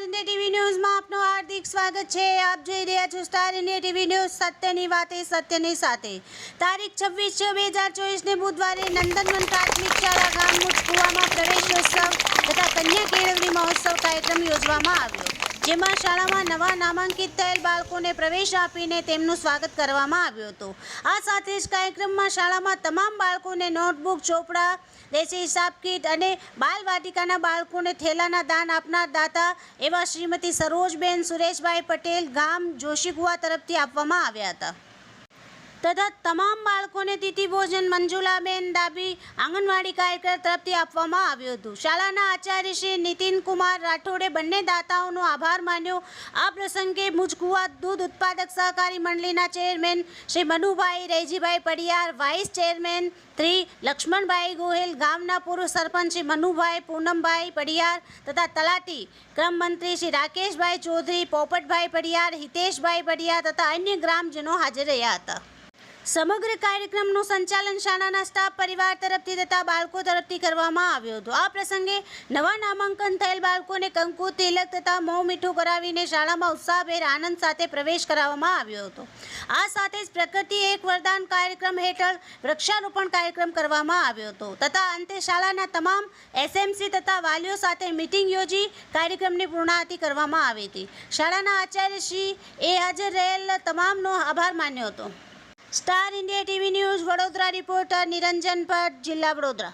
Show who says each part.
Speaker 1: India TV news में आपनो हार्दिक स्वागत है। आप જોઈ રહ્યા છો સ્ટાર ઇન્ડિયા ટીવી ન્યૂઝ, સત્યની વાતે સત્યની સાથે। તારીખ 26/6/2024 ને બુધવારે નંદનવન પ્રાથમિક શાળા ગામ મુજકુવામાં પ્રવેશોત્સવ તથા કન્યા કેળવણી મહોત્સવ કાર્યક્રમ યોજવામાં આવ્યો, જેમાં શાળામાં નવા નામાંકિત થયેલ બાળકોને પ્રવેશ આપીને તેમનું સ્વાગત કરવામાં આવ્યું હતું। આ સાથે જ કાર્યક્રમમાં શાળામાં તમામ બાળકોને નોટબુક, ચોપડા, દેશી હિસાબ કીટ અને બાલવાટિકાના બાળકોને થેલાના દાન આપનાર દાતા એવા શ્રીમતી સરોજબેન સુરેશભાઈ પટેલ ગામ જોશીકુવા તરફથી આપવામાં આવ્યા હતા તથા તમામ બાળકોને તિથિ ભોજન મંજુલાબેન ડાબી આંગણવાડી કાર્યકર તરફથી આપવામાં આવ્યું હતું। શાળાના આચાર્ય શ્રી નીતિનકુમાર રાઠોડે બંને દાતાઓનો આભાર માન્યો। આ પ્રસંગે મુજકુવા દૂધ ઉત્પાદક સહકારી મંડળીના chairman Shri Manubhai Rejibhai Padiyar, vice chairman Shri Laxmanbhai Gohil, ગામના પૂર્વ સરપંચ શ્રી મનુભાઈ પૂનમભાઈ પડિયાર તથા તલાટી ક્રમ મંત્રી શ્રી રાકેશભાઈ ચૌધરી, પોપટભાઈ પડિયાર, હિતેશભાઈ પડિયાર તથા અન્ય ગ્રામજનો હાજર રહ્યા હતા। સમગ્ર કાર્યક્રમનું સંચાલન શાળાના સ્ટાફ પરિવાર તરફથી તથા બાળકો તરફથી કરવામાં આવ્યું હતું। આ પ્રસંગે નવા નામાંકન થયેલ બાળકોને કંકુ, તિલક તથા મોં મીઠું કરાવીને શાળામાં ઉત્સાહભેર આનંદ સાથે પ્રવેશ કરાવવામાં આવ્યો હતો। આ સાથે જ પ્રકૃતિ એક વરદાન કાર્યક્રમ હેઠળ વૃક્ષારોપણ કાર્યક્રમ કરવામાં આવ્યો હતો તથા અંતે શાળાના તમામ એસએમસી તથા વાલીઓ સાથે મીટિંગ યોજી કાર્યક્રમની પૂર્ણાહુતિ કરવામાં આવી હતી। શાળાના આચાર્ય શ્રી એ હાજર રહેલ તમામનો આભાર માન્યો હતો। Star India TV news Vadodara reporter Niranjan Bhatt, જિલ્લા વડોદરા।